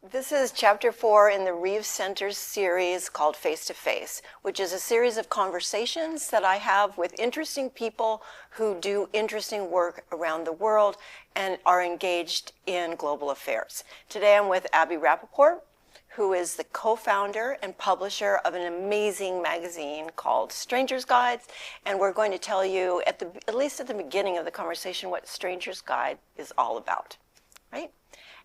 This is chapter 4 in the Reeves Center's series called Face to Face, which is a series of conversations that I have with interesting people who do interesting work around the world and are engaged in global affairs. Today I'm with Abby Rapoport, who is the co-founder and publisher of an amazing magazine called Stranger's Guides, and we're going to tell you, at least at the beginning of the conversation, what Stranger's Guide is all about, right?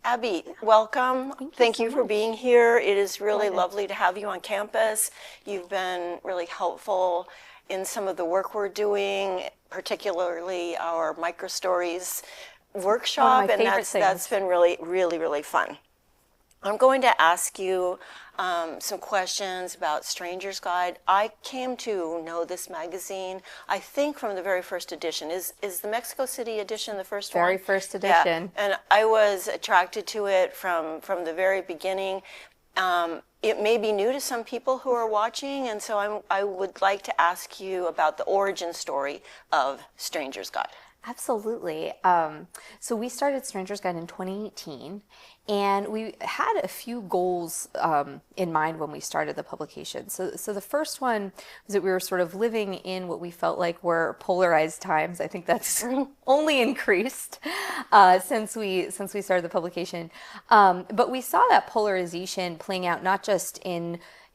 Abby, welcome. Thank you for being here. It is really lovely to have you on campus. You've been really helpful in some of the work we're doing, particularly our microstories workshop, and that's been really fun. I'm going to ask you some questions about Stranger's Guide. I came to know this magazine, I think, from the very first edition. Is the Mexico City edition the first one? Very first edition. Yeah. And I was attracted to it from the very beginning. It may be new to some people who are watching, and so I would like to ask you about the origin story of Stranger's Guide. Absolutely. So we started Stranger's Guide in 2018, and we had a few goals in mind when we started the publication. So the first one was that we were sort of living in what we felt like were polarized times. I think that's only increased since we started the publication. But we saw that polarization playing out not just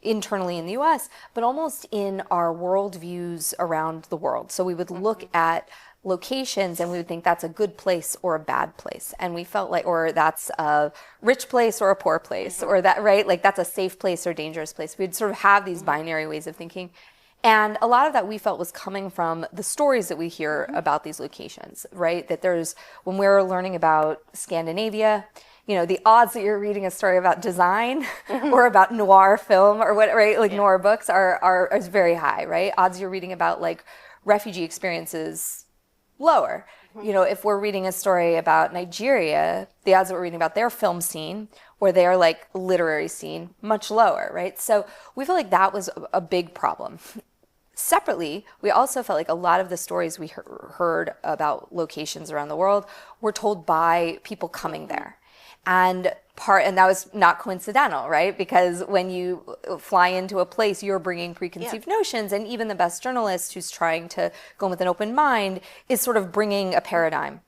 internally in the US, but almost in our worldviews around the world. So we would look at locations and we would think that's a good place or a bad place, and we felt like, or that's a rich place or a poor place, or that, right, like that's a safe place or dangerous place. We'd sort of have these binary ways of thinking, and a lot of that we felt was coming from the stories that we hear about these locations, right? That there's, when we're learning about Scandinavia, you know, the odds that you're reading a story about design or about noir film or what, right, like noir books are very high, right? Odds you're reading about like refugee experiences, lower. You know, if we're reading a story about Nigeria, the odds that we're reading about their film scene or their like literary scene, much lower, right? So we feel like that was a big problem. Separately, we also felt like a lot of the stories we heard about locations around the world were told by people coming there. And that was not coincidental, right? Because when you fly into a place, you're bringing preconceived notions, and even the best journalist who's trying to go in with an open mind is sort of bringing a paradigm.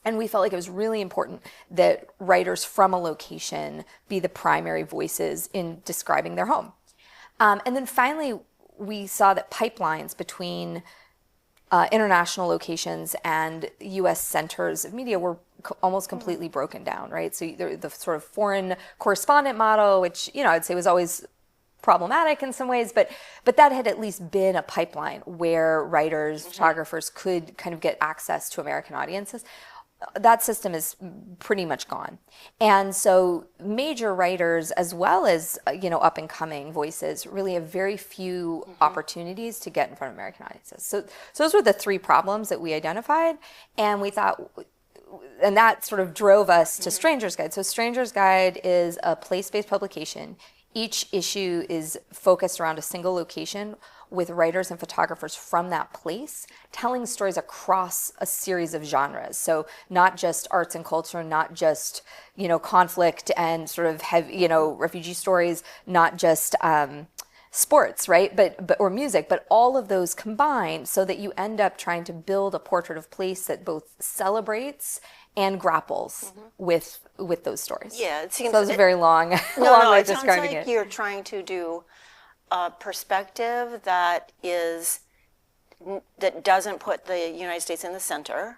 And we felt like it was really important that writers from a location be the primary voices in describing their home. And then finally, we saw that pipelines between international locations and U.S. centers of media were almost completely broken down, right? So the sort of foreign correspondent model, which, you know, I'd say was always problematic in some ways, but that had at least been a pipeline where writers, photographers could kind of get access to American audiences. That system is pretty much gone. And so major writers, as well as, you know, up and coming voices, really have very few opportunities to get in front of American audiences. So those were the three problems that we identified. And we thought, and that sort of drove us to Stranger's Guide. So Stranger's Guide is a place-based publication. Each issue is focused around a single location with writers and photographers from that place telling stories across a series of genres. So not just arts and culture, not just, you know, conflict and sort of heavy, you know, refugee stories, not just sports, right? But or music, but all of those combined so that you end up trying to build a portrait of place that both celebrates and grapples with those stories. Yeah, it seems so that was a very long, long way of describing it. It sounds like you're trying to do a perspective that doesn't put the United States in the center,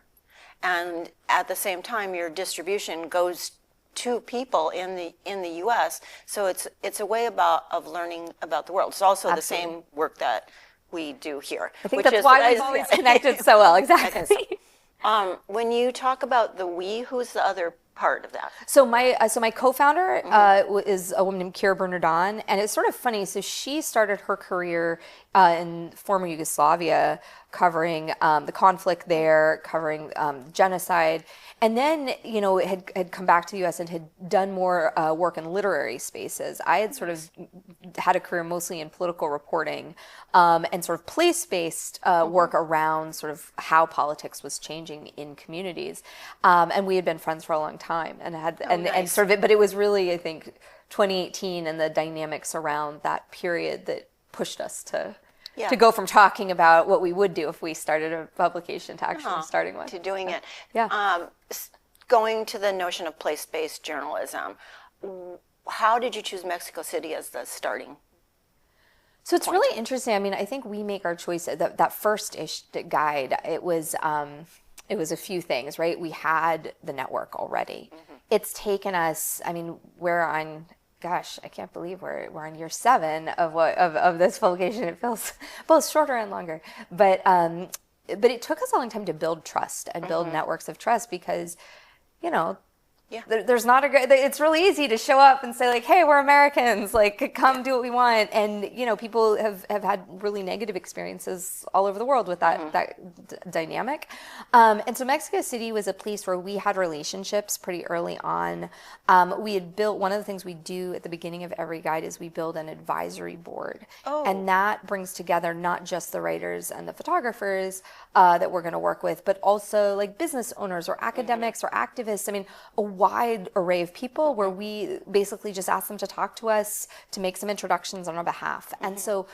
and at the same time your distribution goes to people in the U.S. So it's a way of learning about the world. It's also the same work that we do here. I think that's why we've always connected so well. Exactly. When you talk about the we, who's the other part of that? So my co-founder is a woman named Kira Bernardon, and it's sort of funny. So she started her career in former Yugoslavia, covering the conflict there, covering genocide, and then, you know, had come back to the U.S. and had done more work in literary spaces. I had sort of had a career mostly in political reporting and sort of place-based work around sort of how politics was changing in communities. And we had been friends for a long time and had and sort of it, but it was really, I think, 2018 and the dynamics around that period that pushed us to go from talking about what we would do if we started a publication to actually starting one. To doing it. Yeah. Going to the notion of place-based journalism, how did you choose Mexico City as the starting? So it's really interesting. I mean, I think we make our choice. That first-ish guide, it was a few things, right? We had the network already. It's taken us, I mean, we're on, gosh, I can't believe we're on year 7 of this publication. It feels both shorter and longer. But it took us a long time to build trust and build networks of trust because, you know, there's not a great, it's really easy to show up and say like, hey, we're Americans, like come do what we want. And, you know, people have had really negative experiences all over the world with that dynamic. And so Mexico City was a place where we had relationships pretty early on. We had built, one of the things we do at the beginning of every guide is we build an advisory board. And that brings together not just the writers and the photographers that we're going to work with, but also like business owners or academics or activists. I mean, a wide array of people where we basically just ask them to talk to us, to make some introductions on our behalf. And so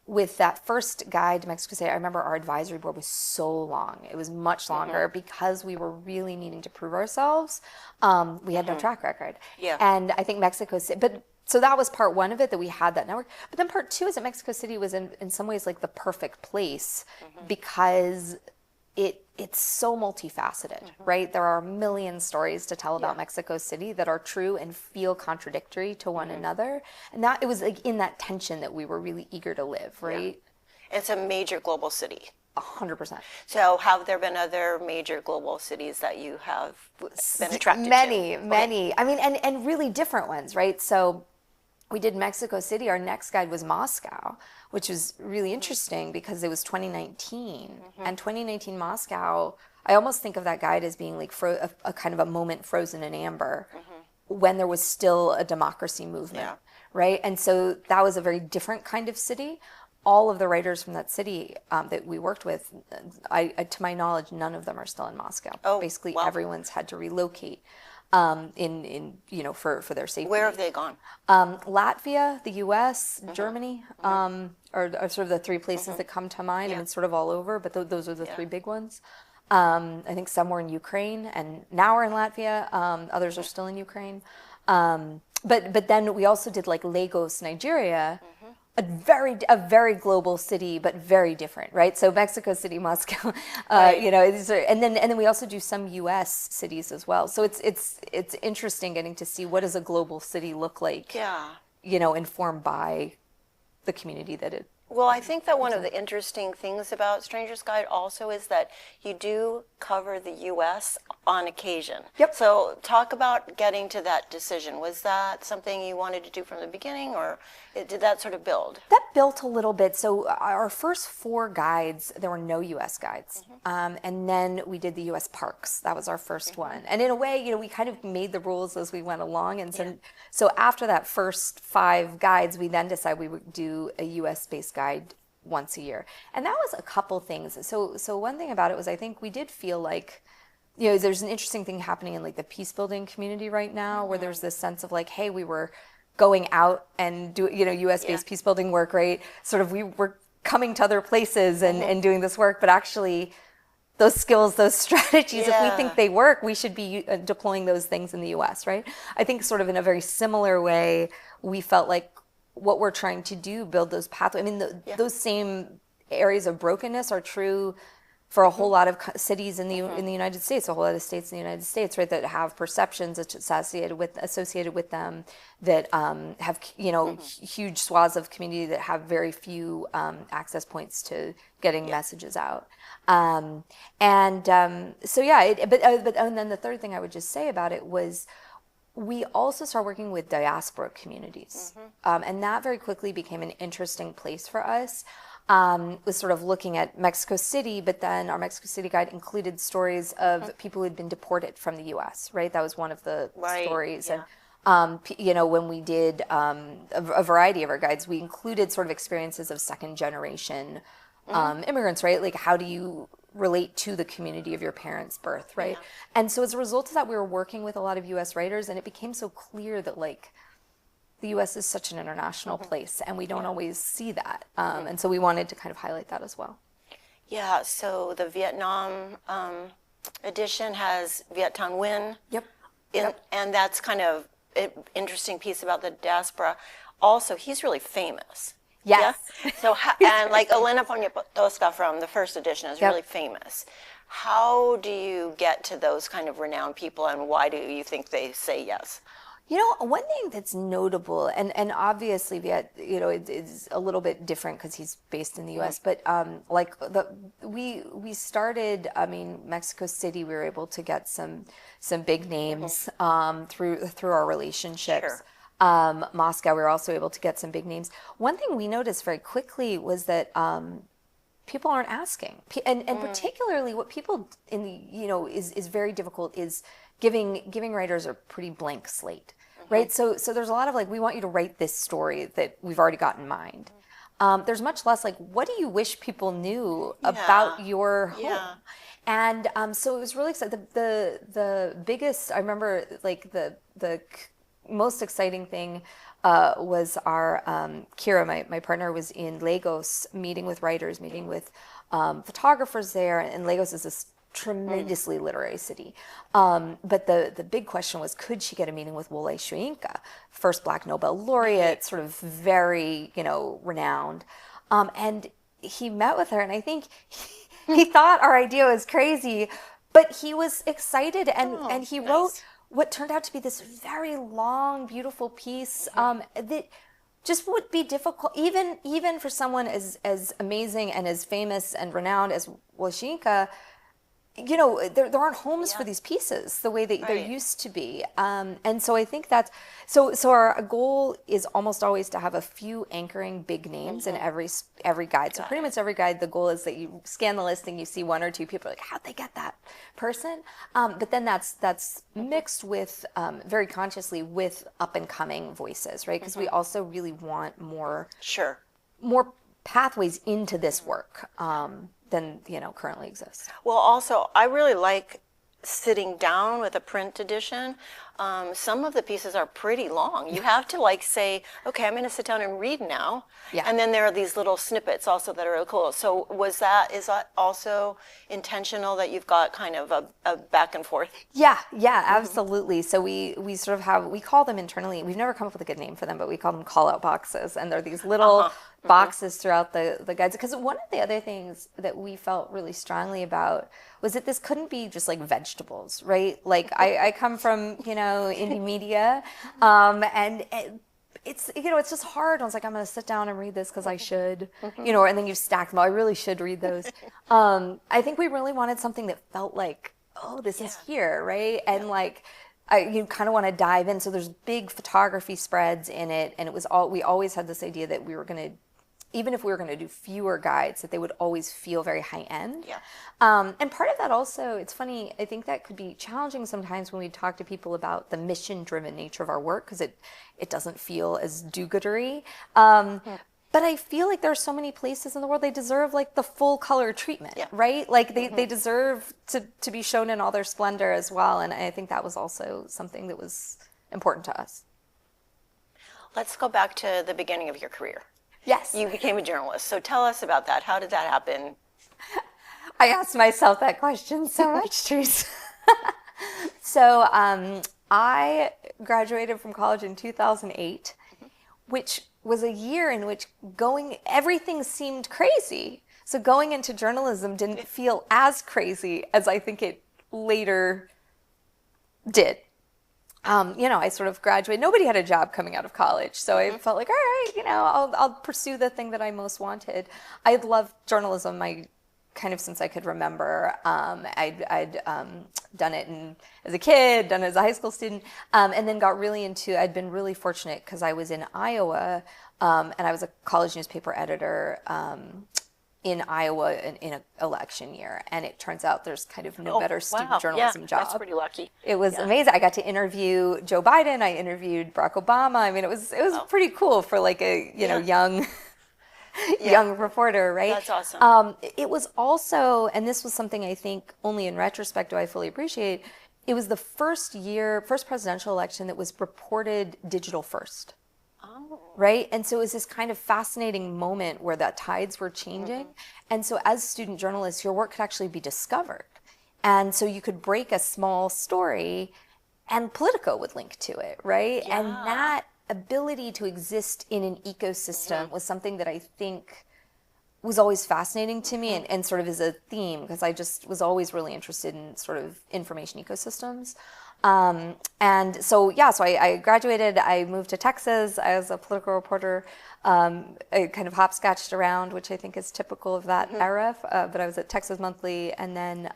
with that first guide to Mexico City, I remember our advisory board was so long. It was much longer because we were really needing to prove ourselves. We had no track record. And I think Mexico City, but so that was part one of it, that we had that network. But then part two is that Mexico City was in some ways like the perfect place because it's so multifaceted, right? There are a million stories to tell about Mexico City that are true and feel contradictory to one another. And that it was like in that tension that we were really eager to live, right? It's a major global city. 100%. So have there been other major global cities that you have been attracted to? Many. I mean, and really different ones, right? So we did Mexico City. Our next guide was Moscow, which was really interesting because it was 2019. And 2019 Moscow, I almost think of that guide as being like a kind of a moment frozen in amber when there was still a democracy movement, right? And so that was a very different kind of city. All of the writers from that city that we worked with, to my knowledge, none of them are still in Moscow. Basically, everyone's had to relocate. In you know, for their safety. Where have they gone? Latvia, the U.S., Germany, are sort of the three places that come to mind. And it's sort of all over, but those are the three big ones. I think some were in Ukraine, and now we're in Latvia. Others are still in Ukraine. But then we also did like Lagos, Nigeria. A very global city, but very different, right? So Mexico City, Moscow, you know, and then we also do some U.S. cities as well. So it's interesting getting to see what does a global city look like, you know, informed by the community that it. Well, I think that one of the interesting things about Stranger's Guide also is that you do cover the U.S. on occasion. So talk about getting to that decision. Was that something you wanted to do from the beginning, or did that sort of build? That built a little bit. So our first 4 guides, there were no U.S. guides. And then we did the U.S. parks. That was our first one. And in a way, you know, we kind of made the rules as we went along. And so after that first 5 guides, we then decided we would do a U.S.-based guide once a year. And that was a couple things. So one thing about it was I think we did feel like, you know, there's an interesting thing happening in like the peace building community right now where there's this sense of like, hey, we were going out and do, you know, US-based peace building work, right? Sort of we were coming to other places and doing this work, but actually those skills, those strategies, if we think they work, we should be deploying those things in the US, right? I think sort of in a very similar way, we felt like what we're trying to do, build those pathways. I mean, those same areas of brokenness are true for a whole lot of cities in the United States, a whole lot of states in the United States, right, that have perceptions associated with them, that have, you know, huge swaths of community that have very few access points to getting messages out. So yeah, but and then the third thing I would just say about it was, we also started working with diaspora communities. And that very quickly became an interesting place for us. Was sort of looking at Mexico City, but then our Mexico City guide included stories of people who had been deported from the U.S., right? That was one of the stories. When we did a variety of our guides, we included sort of experiences of second generation immigrants, right? Like, how do you relate to the community of your parents' birth, right? Yeah. And so as a result of that, we were working with a lot of U.S. writers, and it became so clear that, like, the U.S. is such an international place, and we don't always see that. And so we wanted to kind of highlight that as well. Yeah, so the Vietnam edition has Viet Thanh Nguyen. Yep. And that's kind of an interesting piece about the diaspora. Also, he's really famous. Yes. Yeah? So, and like Elena Poniatowska from the first edition is really famous. How do you get to those kind of renowned people, and why do you think they say yes? One thing that's notable, and obviously Viet, it's a little bit different because he's based in the U.S., but we started, Mexico City, we were able to get some big names through our relationships. Sure. Moscow, we were also able to get some big names. One thing we noticed very quickly was that people aren't asking, and particularly what people is very difficult is giving writers a pretty blank slate. Right, so there's a lot of like, we want you to write this story that we've already got in mind. There's much less like, what do you wish people knew about your home? Yeah. And so it was really exciting. The biggest, I remember, like the most exciting thing was our Kira, my partner, was in Lagos meeting with writers, meeting with photographers there, and Lagos is this tremendously literary city. But the big question was, could she get a meeting with Wole Soyinka, first Black Nobel laureate, sort of very, renowned. And he met with her, and I think he thought our idea was crazy, but he was excited, and he wrote what turned out to be this very long, beautiful piece that just would be difficult, even for someone as amazing and as famous and renowned as Wole Soyinka. There aren't homes for these pieces the way that there used to be. And so I think that's, so our goal is almost always to have a few anchoring big names in every guide. So pretty much every guide, the goal is that you scan the listing, you see one or two people, like, how'd they get that person? But then that's mixed with, very consciously, with up and coming voices, right? Because we also really want more pathways into this work. Than currently exists. Well, also, I really like sitting down with a print edition. Some of the pieces are pretty long. You have to like say, okay, I'm going to sit down and read now. Yeah. And then there are these little snippets also that are really cool. So is that also intentional, that you've got kind of a back and forth? Yeah, absolutely. So we sort of we call them internally, we've never come up with a good name for them, but we call them call out boxes. And they're these little boxes throughout the guides. Because one of the other things that we felt really strongly about was that this couldn't be just like vegetables, right? Like I come from, indie media, and it's just hard. I was like, I'm going to sit down and read this because I should, and then you stack them. I really should read those. I think we really wanted something that felt like, oh, this is here, right? And like, you kind of want to dive in. So there's big photography spreads in it, and we always had this idea that we were going to, even if we were going to do fewer guides, that they would always feel very high end. Yeah. And part of that also, it's funny, I think that could be challenging sometimes when we talk to people about the mission-driven nature of our work, because it doesn't feel as do-goodery. But I feel like there are so many places in the world, they deserve like the full color treatment, right? Like they deserve to be shown in all their splendor as well. And I think that was also something that was important to us. Let's go back to the beginning of your career. Yes. You became a journalist. So tell us about that. How did that happen? I asked myself that question so much, Therese. So I graduated from college in 2008, which was a year in which everything seemed crazy. So going into journalism didn't feel as crazy as I think it later did. I sort of graduated. Nobody had a job coming out of college, so I felt like, all right, I'll pursue the thing that I most wanted. I had loved journalism, kind of since I could remember. I'd done it as a kid, done it as a high school student, and then got really into. I'd been really fortunate because I was in Iowa, and I was a college newspaper editor in Iowa in an election year, and it turns out there's kind of no better student wow. journalism job. That's pretty lucky. It was amazing. I got to interview Joe Biden. I interviewed Barack Obama. I mean, it was pretty cool for like a young reporter, right? That's awesome. It was also, and this was something I think only in retrospect do I fully appreciate. It was the first presidential election that was reported digital first. Right? And so it was this kind of fascinating moment where the tides were changing. And so as student journalists, your work could actually be discovered. And so you could break a small story and Politico would link to it, right? Yeah. And that ability to exist in an ecosystem was something that I think was always fascinating to me and sort of as a theme, because I just was always really interested in sort of information ecosystems. And so I graduated, I moved to Texas. I was a political reporter. I kind of hopscotched around, which I think is typical of that era. But I was at Texas Monthly, and then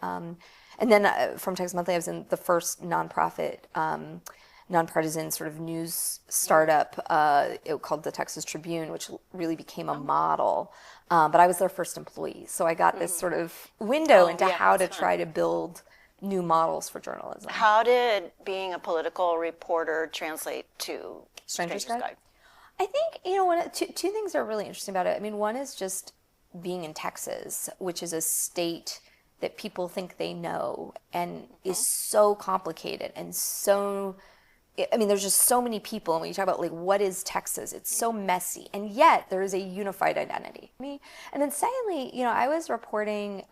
from Texas Monthly, I was in the first nonprofit, nonpartisan sort of news startup called the Texas Tribune, which really became a model. But I was their first employee, so I got this sort of window into how to try to build new models for journalism. How did being a political reporter translate to Stranger's Guide? I think, two things are really interesting about it. I mean, one is just being in Texas, which is a state that people think they know and is so complicated and so, I mean, there's just so many people. And when you talk about like, what is Texas? It's so messy. And yet there is a unified identity. And then secondly, I was reporting,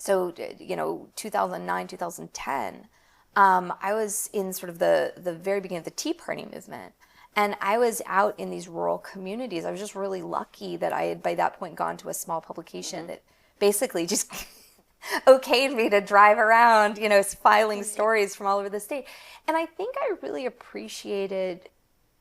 2009, 2010, I was in sort of the very beginning of the Tea Party movement. And I was out in these rural communities. I was just really lucky that I had by that point gone to a small publication that basically just okayed me to drive around, filing stories from all over the state. And I think I really appreciated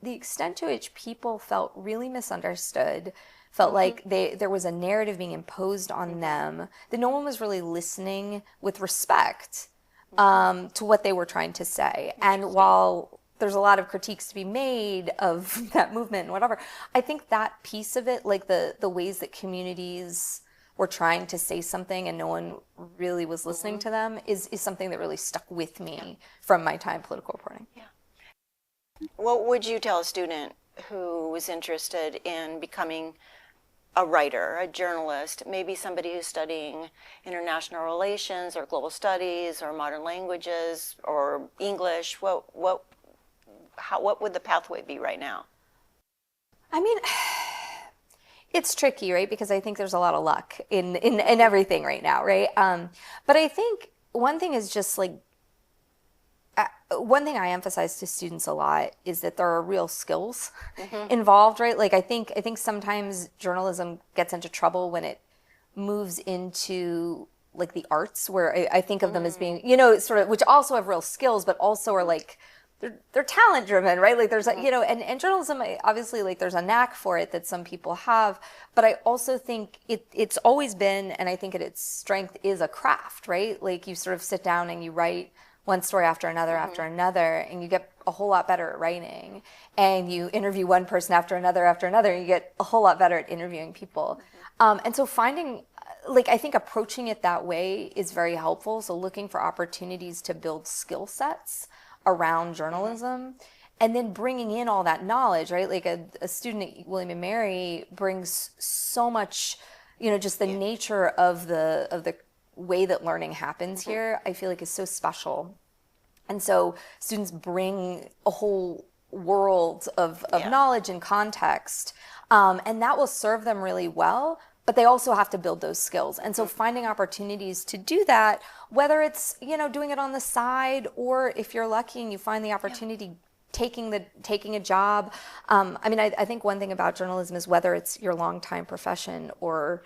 the extent to which people felt really misunderstood, felt like there was a narrative being imposed on them, that no one was really listening with respect to what they were trying to say. And while there's a lot of critiques to be made of that movement and whatever, I think that piece of it, like the ways that communities were trying to say something and no one really was listening to them, is something that really stuck with me from my time political reporting. Yeah. What would you tell a student who was interested in becoming a writer, a journalist, maybe somebody who's studying international relations or global studies or modern languages or English? What would the pathway be right now? I mean, it's tricky, right? Because I think there's a lot of luck in everything right now, right? But I think one thing is just like, one thing I emphasize to students a lot is that there are real skills involved, right? Like I think sometimes journalism gets into trouble when it moves into like the arts, where I think of them as being, sort of, which also have real skills, but also are like, they're talent driven, right? Like there's, and journalism, obviously, like there's a knack for it that some people have, but I also think it's always been, and I think at its strength is a craft, right? Like you sort of sit down and you write one story after another, and you get a whole lot better at writing, and you interview one person after another, and you get a whole lot better at interviewing people. And so finding, like, I think approaching it that way is very helpful. So looking for opportunities to build skill sets around journalism, and then bringing in all that knowledge, right? Like a student at William & Mary brings so much, just the nature of the way that learning happens here, I feel like is so special. And so students bring a whole world of knowledge and context, and that will serve them really well. But they also have to build those skills. And so finding opportunities to do that, whether it's, doing it on the side, or if you're lucky and you find the opportunity, taking a job. I think one thing about journalism is whether it's your longtime profession or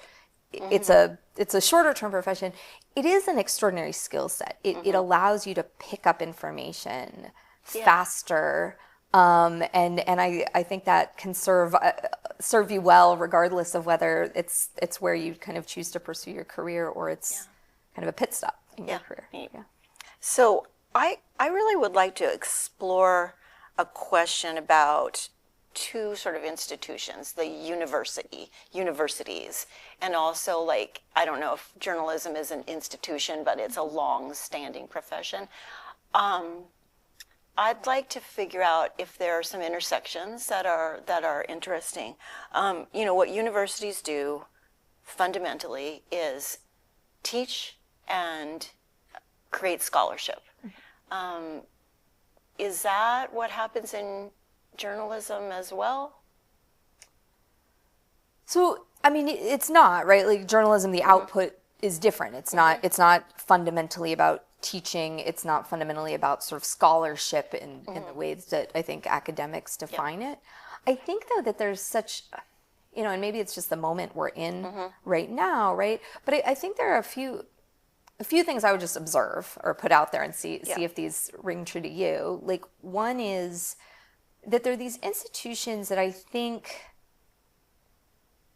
it's a shorter term profession, it is an extraordinary skill set. It allows you to pick up information faster. And I think that can serve you well, regardless of whether it's where you kind of choose to pursue your career, or it's kind of a pit stop in your career. Yeah. So I really would like to explore a question about two sort of institutions, the universities, and also, like, I don't know if journalism is an institution, but it's a long-standing profession. I'd like to figure out if there are some intersections that are interesting. What universities do fundamentally is teach and create scholarship. Is that what happens in journalism as well? So, I mean, it's not, right? Like journalism, the output is different. It's not fundamentally about teaching. It's not fundamentally about sort of scholarship in the ways that I think academics define it. I think, though, that there's such, and maybe it's just the moment we're in right now, right? But I think there are a few things I would just observe or put out there and see if these ring true to you. Like, one is that there are these institutions that I think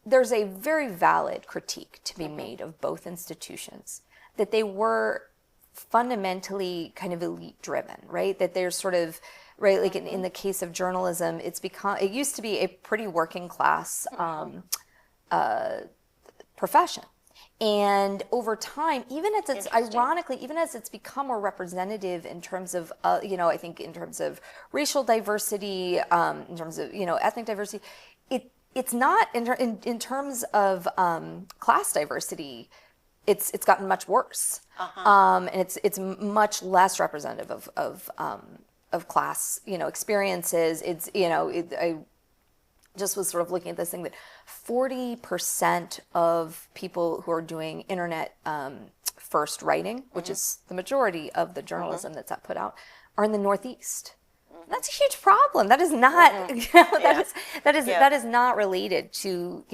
there's a very valid critique to be made of both institutions, that they were fundamentally kind of elite driven, right? That they're sort of, right, like in the case of journalism, it used to be a pretty working class profession. And over time, even as it's become more representative in terms of, I think in terms of racial diversity, in terms of, ethnic diversity, it's not in terms of class diversity. It's gotten much worse, and it's much less representative of class, experiences. I just was sort of looking at this thing that 40% of people who are doing internet first writing, which is the majority of the journalism that's put out, are in the Northeast. That's a huge problem. That is not, that is not related to,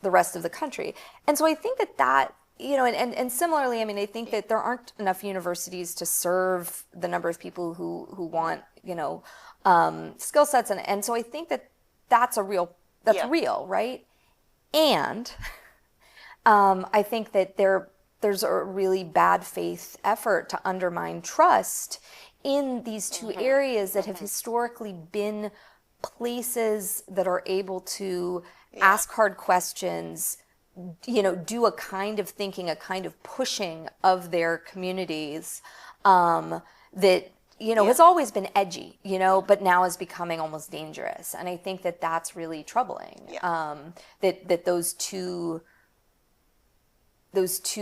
the rest of the country. And so I think that, and similarly, I mean, I think that there aren't enough universities to serve the number of people who want, skill sets. And so I think that's real, right? And I think that there's a really bad faith effort to undermine trust in these two areas that have historically been places that are able to ask hard questions, do a kind of thinking, a kind of pushing of their communities that, has always been edgy, but now is becoming almost dangerous. And I think that that's really troubling, that those two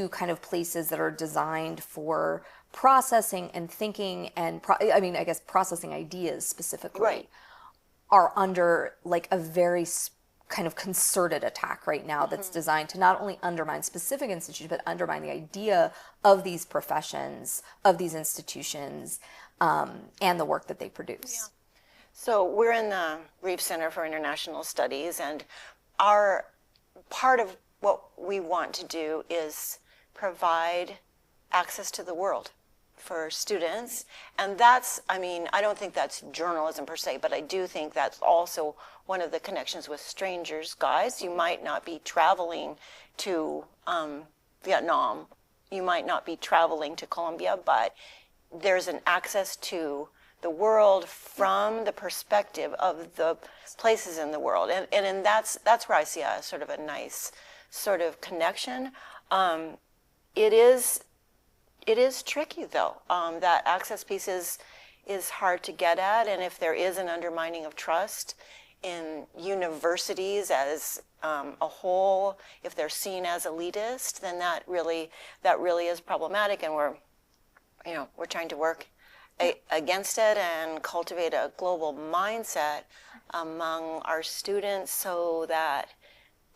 kind of places that are designed for processing and thinking and I guess processing ideas specifically are under like a very kind of concerted attack right now that's designed to not only undermine specific institutions but undermine the idea of these professions, of these institutions, and the work that they produce. So we're in the Reeve Center for International Studies, and our part of what we want to do is provide access to the world for students. And that's, I don't think that's journalism per se, but I do think that's also one of the connections with strangers. Guys, you might not be traveling to Vietnam, you might not be traveling to Colombia, but there's an access to the world from the perspective of the places in the world. And that's where I see a sort of a nice sort of connection. It is tricky, though. That access piece is hard to get at, and if there is an undermining of trust in universities as a whole, if they're seen as elitist, then that really is problematic, and we're trying to work against it and cultivate a global mindset among our students so that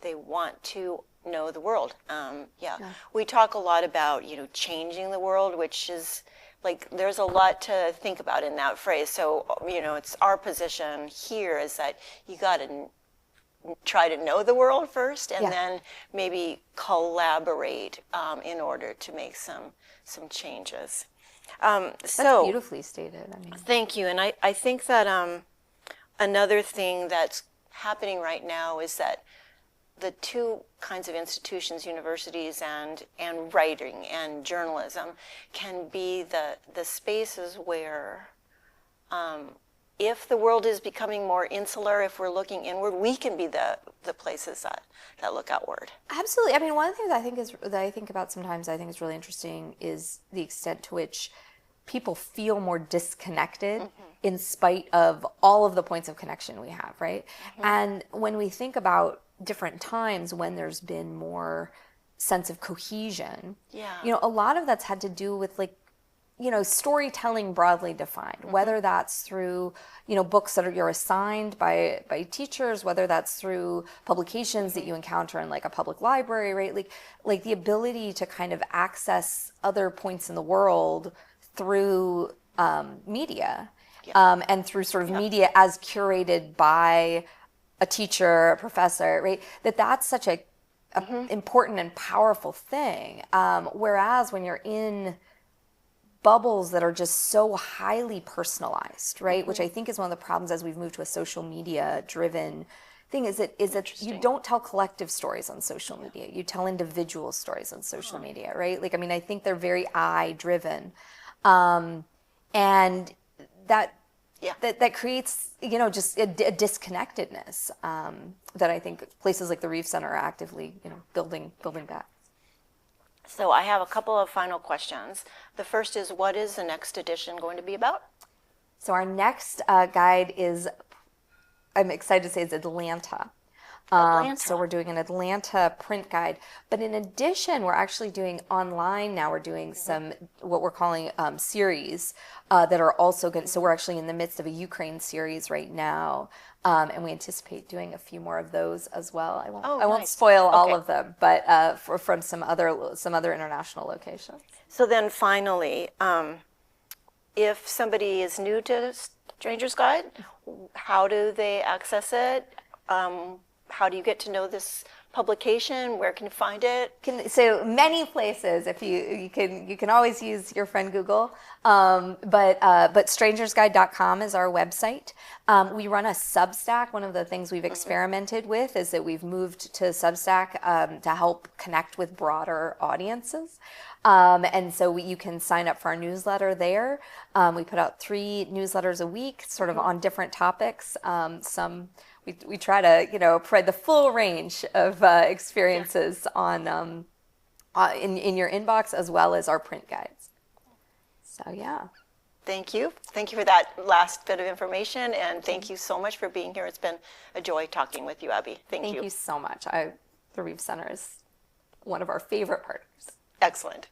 they want to know the world. We talk a lot about, changing the world, which is like, there's a lot to think about in that phrase. So, it's our position here is that you got to try to know the world first and then maybe collaborate in order to make some changes. That's beautifully stated. Thank you. And I think that another thing that's happening right now is that the two kinds of institutions, universities and writing and journalism, can be the spaces where if the world is becoming more insular, if we're looking inward, we can be the places that look outward. Absolutely. I mean, one of the things that I think about sometimes I think is really interesting is the extent to which people feel more disconnected in spite of all of the points of connection we have, right? And when we think about different times when there's been more sense of cohesion, you know, a lot of that's had to do with like, you know, storytelling broadly defined, whether that's through, you know, books that you're assigned by teachers, whether that's through publications that you encounter in like a public library, right? Like the ability to kind of access other points in the world through media, and through sort of media as curated by a teacher, a professor, right? That's such a important and powerful thing. Whereas when you're in bubbles that are just so highly personalized, right? Which I think is one of the problems as we've moved to a social media driven thing is that you don't tell collective stories on social media. You tell individual stories on social media, right? Like, I mean, I think they're very I driven. And that creates, you know, just a disconnectedness that I think places like the Reeve Center are actively, you know, building back. So I have a couple of final questions. The first is, what is the next edition going to be about? So our next guide is, I'm excited to say, is Atlanta. So we're doing an Atlanta print guide. But in addition, we're actually doing online now. We're doing some, what we're calling series that are also good. So we're actually in the midst of a Ukraine series right now. And we anticipate doing a few more of those as well. I won't spoil all of them, but from some other international locations. So then finally, if somebody is new to Stranger's Guide, how do they access it? How do you get to know this publication? Where can you find it? So many places. If you can always use your friend Google. But strangersguide.com is our website. We run a Substack. One of the things we've experimented with is that we've moved to Substack to help connect with broader audiences. And so you can sign up for our newsletter there. We put out 3 newsletters a week, sort of on different topics. We try to, you know, provide the full range of experiences on in your inbox, as well as our print guides. So yeah. Thank you. Thank you for that last bit of information, and thank you so much for being here. It's been a joy talking with you, Abby. Thank you. Thank you so much. The Reeve Center is one of our favorite partners. Excellent.